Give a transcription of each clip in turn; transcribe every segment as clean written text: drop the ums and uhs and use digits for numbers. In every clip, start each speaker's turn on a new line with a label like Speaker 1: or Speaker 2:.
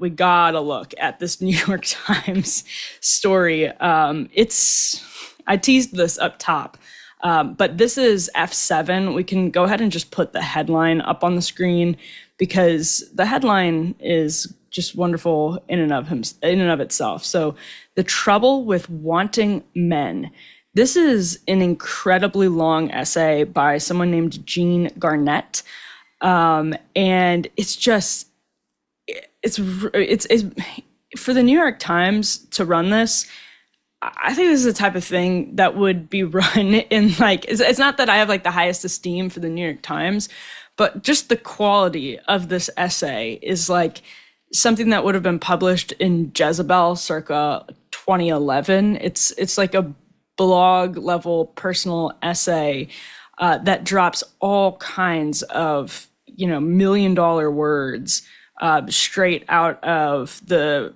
Speaker 1: we gotta look at this New York Times story. I teased this up top, but this is F7. We can go ahead and just put the headline up on the screen because the headline is just wonderful in and of itself. So, the trouble with wanting men. This is an incredibly long essay by someone named Jean Garnett, and it's for the New York Times to run this. I think this is the type of thing that would be run in like, it's not that I have like the highest esteem for the New York Times, but just the quality of this essay is like something that would have been published in Jezebel circa 2011. It's like a blog level personal essay that drops all kinds of, $1 million words straight out of the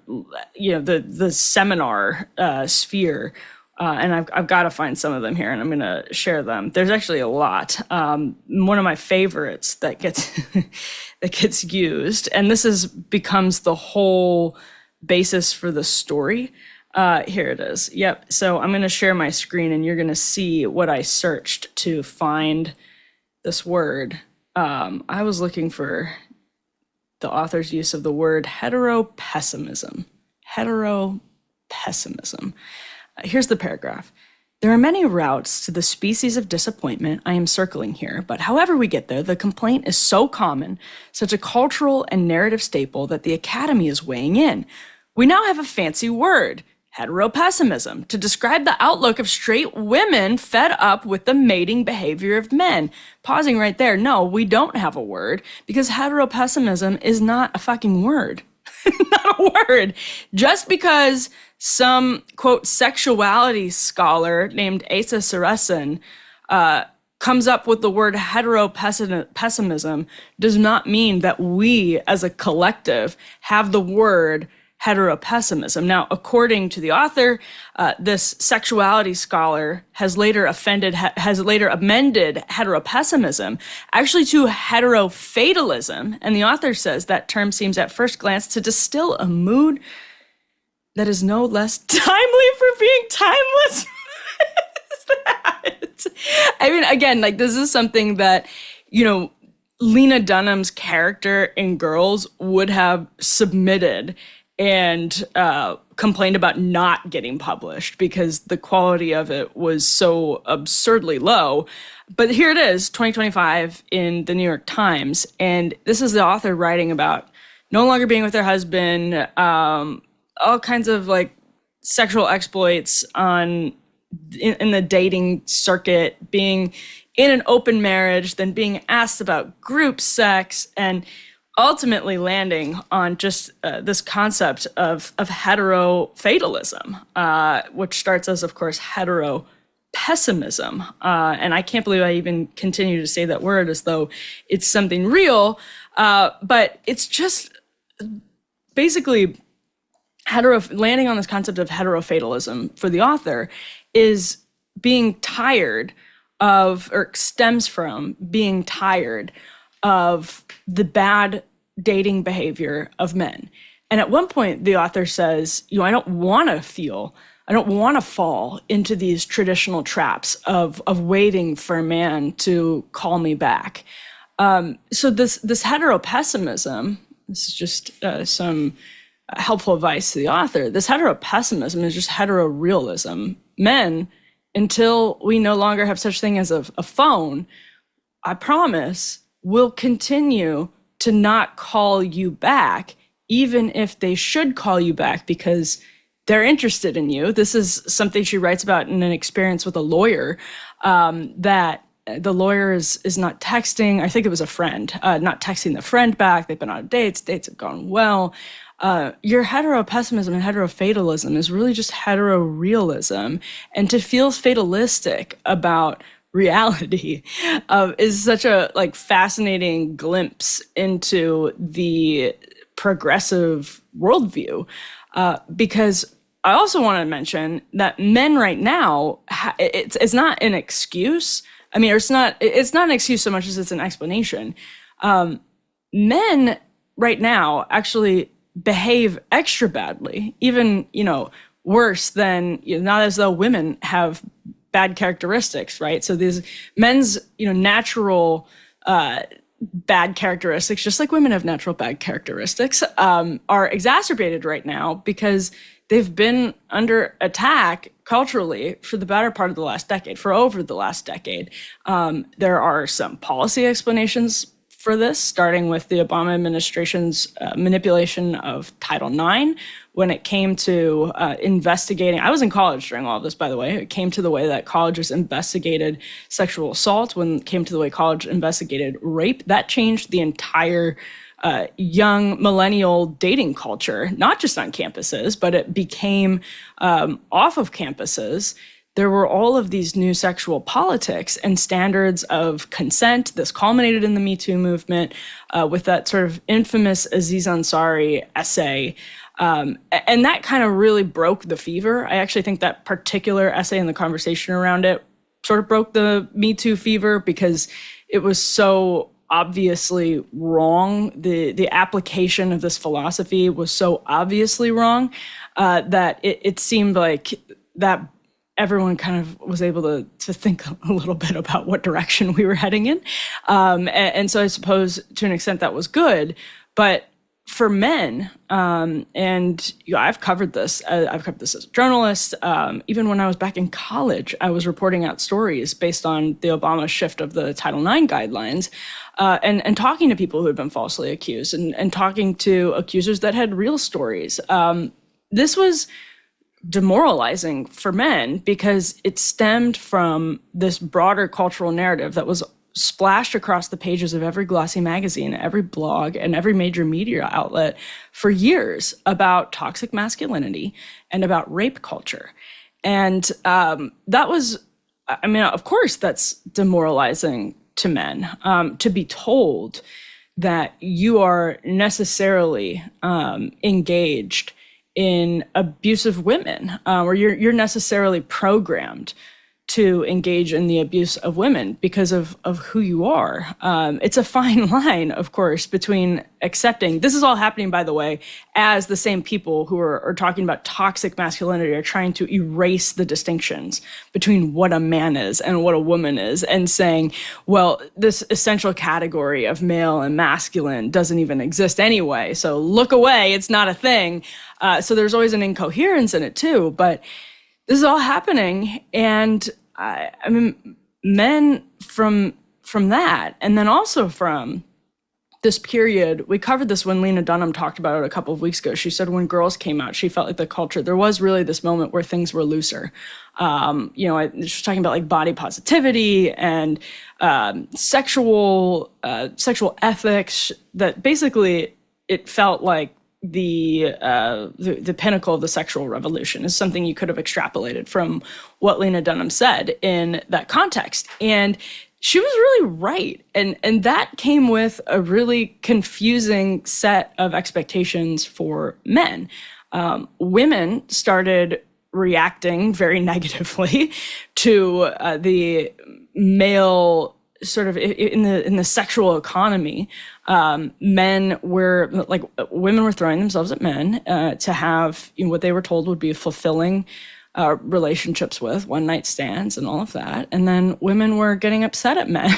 Speaker 1: seminar sphere. And I've got to find some of them here, and I'm going to share them. There's actually a lot. One of my favorites that gets that gets used, and becomes the whole basis for the story. Here it is. Yep. So I'm going to share my screen, and you're going to see what I searched to find this word. I was looking for the author's use of the word heteropessimism. Heteropessimism. Here's the paragraph. There are many routes to the species of disappointment I am circling here, but however we get there, the complaint is so common, such a cultural and narrative staple that the Academy is weighing in. We now have a fancy word, heteropessimism, to describe the outlook of straight women fed up with the mating behavior of men. Pausing right there. No, we don't have a word because heteropessimism is not a fucking word. Not a word. Just because some, quote, sexuality scholar named Asa Saracen comes up with the word heteropessimism does not mean that we as a collective have the word heteropessimism. Now, according to the author, this sexuality scholar has later amended heteropessimism actually to heterofatalism. And the author says that term seems at first glance to distill a mood that is no less timely for being timeless. I mean, again, like this is something that, Lena Dunham's character in Girls would have submitted and complained about not getting published because the quality of it was so absurdly low. But here it is, 2025 in the New York Times. And this is the author writing about no longer being with her husband, all kinds of like sexual exploits in the dating circuit, being in an open marriage, then being asked about group sex, and ultimately landing on just this concept of heterofatalism, which starts as, of course, heteropessimism. And I can't believe I even continue to say that word as though it's something real, but it's just basically landing on this concept of heterofatalism for the author is being tired of, or stems from being tired of the bad dating behavior of men. And at one point, the author says, I don't want to fall into these traditional traps of waiting for a man to call me back. So this heteropessimism, this is just some helpful advice to the author. This heteropessimism is just heterorealism. Men, until we no longer have such thing as a phone, I promise, will continue to not call you back, even if they should call you back because they're interested in you. This is something she writes about in an experience with a lawyer, that the lawyer is not texting. I think it was a friend, not texting the friend back. They've been on dates have gone well. Your heteropessimism and heterofatalism is really just heterorealism. And to feel fatalistic about reality is such a fascinating glimpse into the progressive worldview. Because I also want to mention that men right now, it's not an excuse. I mean, it's not an excuse so much as it's an explanation. Men right now actually behave extra badly, even, worse than, not as though women have bad characteristics, right? So these men's, natural bad characteristics, just like women have natural bad characteristics, are exacerbated right now because they've been under attack culturally for the better part of the last decade, for over the last decade. There are some policy explanations for this, starting with the Obama administration's manipulation of Title IX when it came to investigating. I was in college during all of this, by the way. It came to the way that colleges investigated sexual assault, when it came to the way college investigated rape. That changed the entire young millennial dating culture, not just on campuses, but it became off of campuses. There were all of these new sexual politics and standards of consent. This culminated in the Me Too movement with that sort of infamous Aziz Ansari essay. And that kind of really broke the fever. I actually think that particular essay and the conversation around it sort of broke the Me Too fever because it was so obviously wrong. The application of this philosophy was so obviously wrong that it seemed like that everyone kind of was able to think a little bit about what direction we were heading in. And so I suppose to an extent that was good. But for men, and I've covered this. I've covered this as a journalist. Even when I was back in college, I was reporting out stories based on the Obama shift of the Title IX guidelines, and talking to people who had been falsely accused, and talking to accusers that had real stories. This was demoralizing for men because it stemmed from this broader cultural narrative that was splashed across the pages of every glossy magazine, every blog, and every major media outlet for years about toxic masculinity and about rape culture. And that was, of course, that's demoralizing to men, to be told that you are necessarily engaged in abusive women, or you're necessarily programmed to engage in the abuse of women because of who you are. It's a fine line, of course, between accepting, this is all happening, by the way, as the same people who are talking about toxic masculinity are trying to erase the distinctions between what a man is and what a woman is, and saying, well, this essential category of male and masculine doesn't even exist anyway, so look away, it's not a thing. So there's always an incoherence in it too, but this is all happening, and men from that, and then also from this period, we covered this when Lena Dunham talked about it a couple of weeks ago. She said when girls came out, she felt like the culture, there was really this moment where things were looser. She was talking about like body positivity and sexual ethics, that basically it felt like the pinnacle of the sexual revolution is something you could have extrapolated from what Lena Dunham said in that context. And she was really right. And that came with a really confusing set of expectations for men. Women started reacting very negatively to the male sort of in the sexual economy. Women were throwing themselves at men to have what they were told would be fulfilling relationships with, one night stands and all of that. And then women were getting upset at men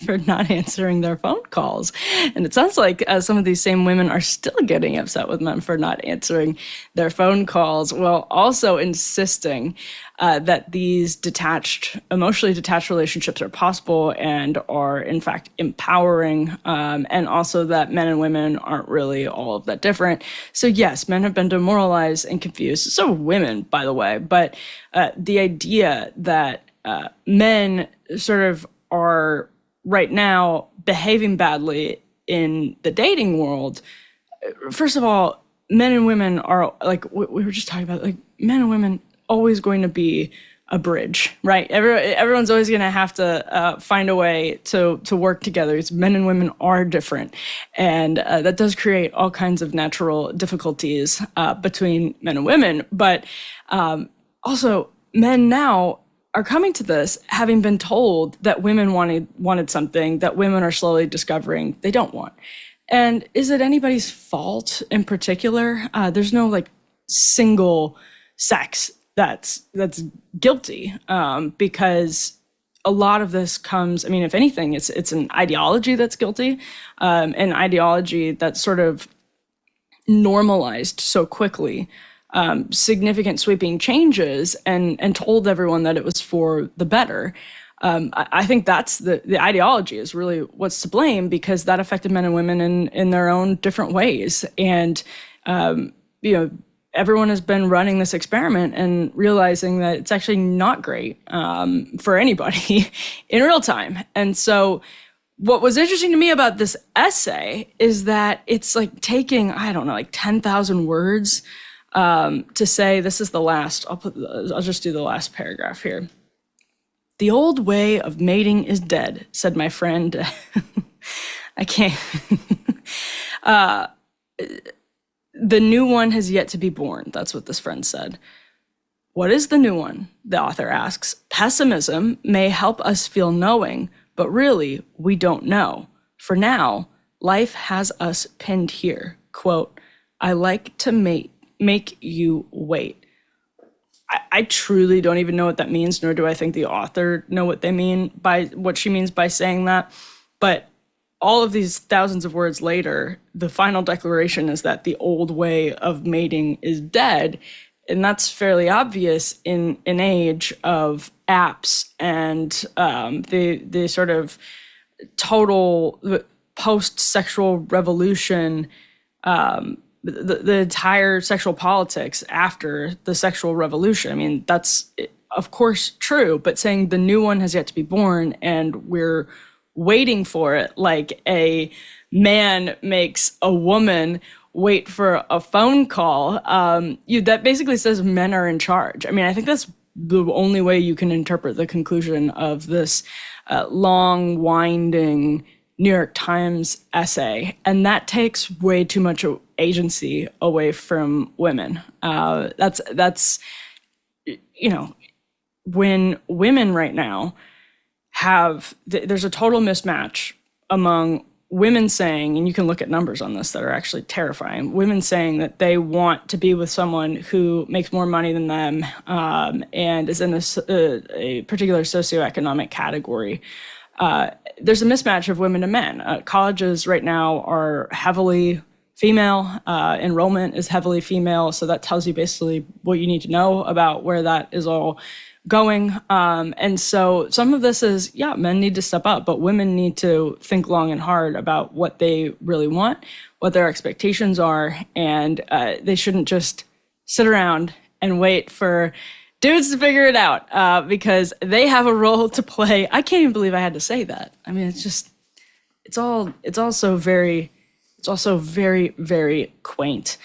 Speaker 1: for not answering their phone calls. And it sounds like some of these same women are still getting upset with men for not answering their phone calls, while also insisting that these emotionally detached relationships are possible and are in fact empowering, and also that men and women aren't really all of that different. So yes, men have been demoralized and confused. So have women, by the way. But the idea that men sort of are right now behaving badly in the dating world, first of all, men and women are, like we were just talking about, like men and women always going to be a bridge, right? Everyone's always going to have to find a way to work together. Because men and women are different, and that does create all kinds of natural difficulties between men and women. But also, men now are coming to this having been told that women wanted something that women are slowly discovering they don't want. And is it anybody's fault in particular? There's no like single sex that's guilty, because a lot of this comes, I mean, if anything, it's an ideology that's guilty, an ideology that's sort of normalized so quickly significant sweeping changes and told everyone that it was for the better. I think that's the ideology is really what's to blame, because that affected men and women in their own different ways. And, everyone has been running this experiment and realizing that it's actually not great for anybody in real time. And so what was interesting to me about this essay is that it's like taking, I don't know, like 10,000 words to say, this is the last, I'll just do the last paragraph here. "The old way of mating is dead," said my friend. I can't. "The new one has yet to be born." That's what this friend said. "What is the new one?" the author asks. "Pessimism may help us feel knowing, but really, we don't know. For now, life has us pinned here. Quote, I like to make you wait." I truly don't even know what that means, nor do I think the author know what she means by saying that. But all of these thousands of words later, the final declaration is that the old way of mating is dead. And that's fairly obvious in an age of apps and the sort of total post-sexual revolution, the entire sexual politics after the sexual revolution. I mean, that's of course true, but saying the new one has yet to be born and we're waiting for it, like a man makes a woman wait for a phone call, that basically says men are in charge. I mean, I think that's the only way you can interpret the conclusion of this long, winding New York Times essay. And that takes way too much agency away from women. That's when women right now there's a total mismatch among women saying, and you can look at numbers on this that are actually terrifying, women saying that they want to be with someone who makes more money than them and is in a particular socioeconomic category. There's a mismatch of women to men. Colleges right now are heavily female. Enrollment is heavily female. So that tells you basically what you need to know about where that is all going. And so some of this is, men need to step up, but women need to think long and hard about what they really want, what their expectations are, and they shouldn't just sit around and wait for dudes to figure it out because they have a role to play. I can't even believe I had to say that. I mean, it's also very, very quaint.